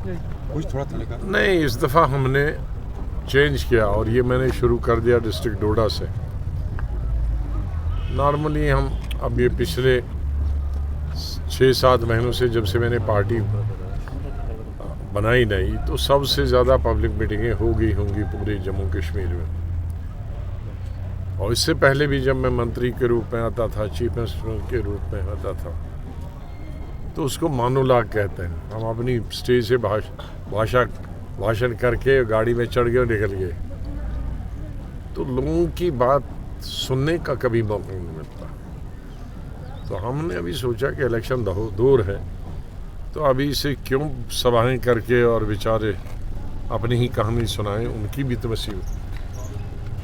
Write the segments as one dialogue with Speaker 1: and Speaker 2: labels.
Speaker 1: कुछ थोड़ा तरीका
Speaker 2: नहीं, इस दफ़ा हमने चेंज किया और ये मैंने शुरू कर दिया डिस्ट्रिक्ट डोडा से। नॉर्मली हम अब ये पिछले 6-7 महीनों से जब से मैंने पार्टी बनाई नहीं, तो सबसे ज़्यादा पब्लिक मीटिंगें हो गई होंगी पूरे जम्मू कश्मीर में। और इससे पहले भी जब मैं मंत्री के रूप में आता था, चीफ मिनिस्टर के रूप में आता था, तो उसको मोनोलॉग कहते हैं। हम अपनी स्टेज से भाषण करके गाड़ी में चढ़ गए और निकल गए, तो लोगों की बात सुनने का कभी मौका नहीं मिलता। तो हमने अभी सोचा कि इलेक्शन दूर है, तो अभी से क्यों सभाएं करके और बेचारे अपनी ही कहानी सुनाएं। उनकी भी तो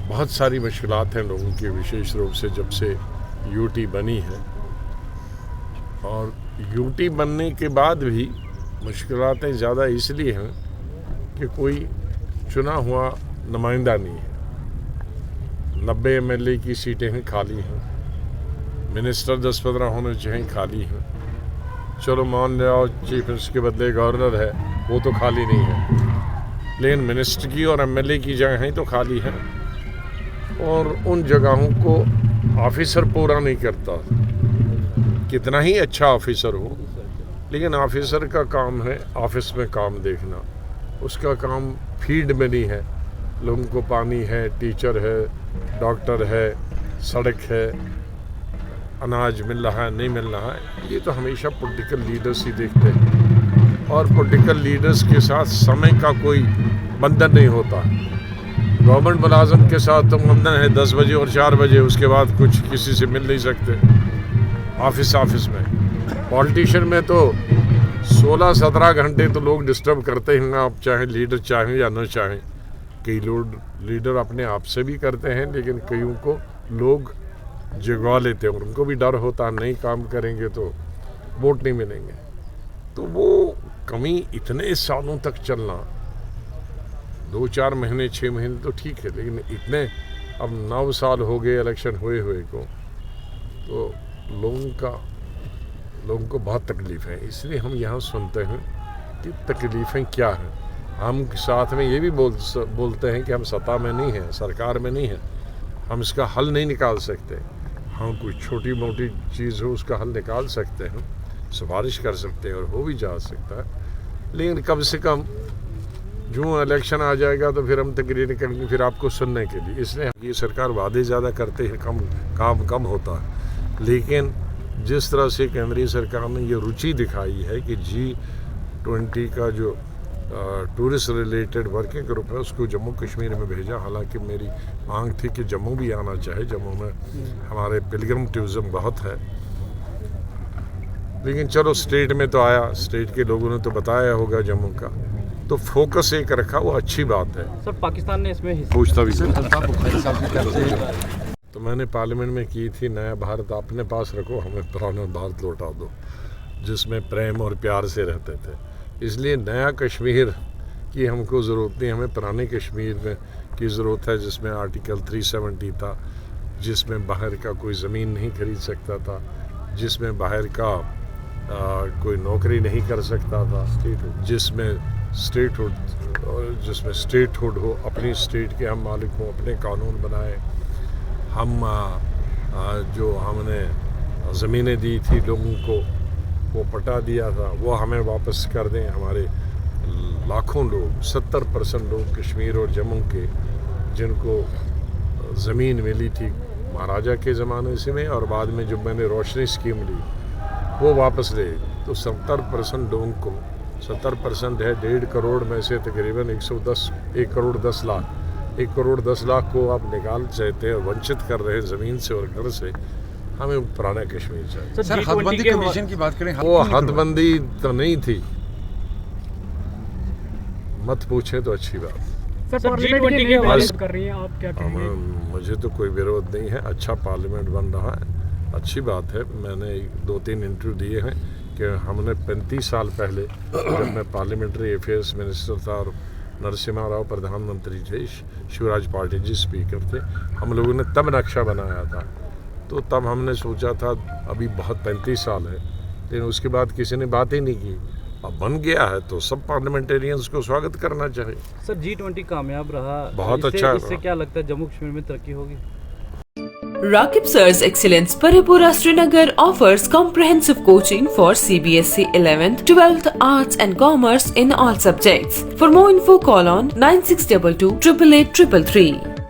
Speaker 2: बहुत सारी मुश्किलात हैं लोगों की, विशेष रूप से जब से यूटी बनी है। और यूटी बनने के बाद भी मुश्किलातें ज़्यादा इसलिए हैं कि कोई चुना हुआ नुमाइंदा नहीं है। 90 MLA की सीटें हैं, खाली हैं। मिनिस्टर 10-15 होने चाहिए, खाली हैं। चलो मान लो चीफ मिनिस्टर के बदले गवर्नर है, वो तो खाली नहीं है, लेकिन मिनिस्टर की और MLA की जगहें तो खाली हैं। और उन जगहों को ऑफिसर पूरा नहीं करता, कितना ही अच्छा ऑफिसर हो, लेकिन ऑफिसर का काम है ऑफिस में काम देखना, उसका काम फील्ड में नहीं है। लोगों को पानी है, टीचर है, डॉक्टर है, सड़क है, अनाज मिल रहा है, नहीं मिल रहा है, ये तो हमेशा पॉलिटिकल लीडर्स ही देखते हैं। और पॉलिटिकल लीडर्स के साथ समय का कोई बंधन नहीं होता। गवर्नमेंट मुलाजम के साथ तो बंधन है 10 बजे और 4 बजे, उसके बाद कुछ किसी से मिल नहीं सकते ऑफिस में। पॉलिटिशियन में तो 16-17 घंटे तो लोग डिस्टर्ब करते हैं, आप चाहे लीडर चाहें या न चाहें। कई लोग लीडर अपने आप से भी करते हैं, लेकिन कईयों को लोग जगवा लेते हैं और उनको भी डर होता है नहीं काम करेंगे तो वोट नहीं मिलेंगे। तो वो कमी इतने सालों तक चलना, 2-4 महीने 6 महीने तो ठीक है, लेकिन इतने अब 9 साल हो गए इलेक्शन हुए को, तो लोगों को बहुत तकलीफ है। इसलिए हम यहाँ सुनते हैं कि तकलीफ़ें क्या हैं। हम साथ में ये भी बोलते हैं कि हम सत्ता में नहीं हैं, सरकार में नहीं हैं, हम इसका हल नहीं निकाल सकते। हम कोई छोटी मोटी चीज़ हो उसका हल निकाल सकते हैं, सिफारिश कर सकते हैं और हो भी जा सकता है, लेकिन कम से कम जो इलेक्शन आ जाएगा तो फिर हम तकरीर करेंगे फिर आपको सुनने के लिए। इसलिए ये सरकार वादे ज़्यादा करते हैं, काम कम होता है। लेकिन जिस तरह से केंद्रीय सरकार ने ये रुचि दिखाई है कि G20 का जो टूरिस्ट रिलेटेड वर्किंग ग्रुप है उसको जम्मू कश्मीर में भेजा। हालांकि मेरी मांग थी कि जम्मू भी आना चाहे, जम्मू में हमारे पिलग्रिम टूरिज्म बहुत है, लेकिन चलो स्टेट में तो आया, स्टेट के लोगों ने तो बताया होगा जम्मू का, तो फोकस एक रखा, वो अच्छी बात है।
Speaker 3: सर पाकिस्तान ने इसमें
Speaker 2: पूछता भी तो मैंने पार्लियामेंट में की थी, नया भारत अपने पास रखो, हमें पुराना भारत लौटा दो जिसमें प्रेम और प्यार से रहते थे। इसलिए नया कश्मीर की हमको ज़रूरत नहीं, हमें पुराने कश्मीर में की ज़रूरत है जिसमें आर्टिकल 370 था, जिसमें बाहर का कोई ज़मीन नहीं खरीद सकता था, जिसमें बाहर का कोई नौकरी नहीं कर सकता था, जिसमें स्टेटहुड हो, अपनी स्टेट के हम मालिक हों, अपने कानून बनाए। हम जो हमने ज़मीनें दी थी लोगों को, वो पटा दिया था, वो हमें वापस कर दें। हमारे लाखों लोग, 70% लोग कश्मीर और जम्मू के, जिनको ज़मीन मिली थी महाराजा के ज़माने से में और बाद में जब मैंने रोशनी स्कीम ली, वो वापस ले। तो 70% लोगों को, 70% है 1.5 करोड़ में से तकरीबन 1 करोड़ 10 लाख, 1 करोड़ 10 लाख को आप निकाल चाहते हैं, वंचित कर रहे हैं ज़मीन से और घर से। हमें पुराना कश्मीर चाहिए।
Speaker 1: सर हदबंदी कमीशन की बात करें,
Speaker 2: वो हदबंदी तो नहीं थी, मत पूछे तो अच्छी बात।
Speaker 3: सर G20 के हवाले से कर रही हैं आप, क्या कहेंगे?
Speaker 2: मुझे तो कोई विरोध नहीं है, अच्छा पार्लियामेंट बन रहा है, अच्छी बात है। मैंने 2-3 इंटरव्यू दिए हैं कि हमने 35 साल पहले जब मैं पार्लियामेंट्री अफेयर्स मिनिस्टर था और नरसिम्हा राव प्रधानमंत्री थे, शिवराज पार्टी जी स्पीकर थे, हम लोगों ने तब नक्शा बनाया था। तो तब हमने सोचा था, अभी बहुत 35 साल है, लेकिन उसके बाद किसी ने बात ही नहीं की। अब बन गया है तो सब पार्लियामेंटेरियंस को स्वागत करना चाहिए।
Speaker 3: सर G20 कामयाब रहा,
Speaker 2: बहुत अच्छा
Speaker 3: इससे
Speaker 2: रहा।
Speaker 3: क्या लगता है जम्मू कश्मीर में तरक्की होगी?
Speaker 4: Rakib Sir's Excellence Paripura Srinagar offers comprehensive coaching for CBSE 11th, 12th Arts and Commerce in all subjects. For more info, call on 9622 888 333.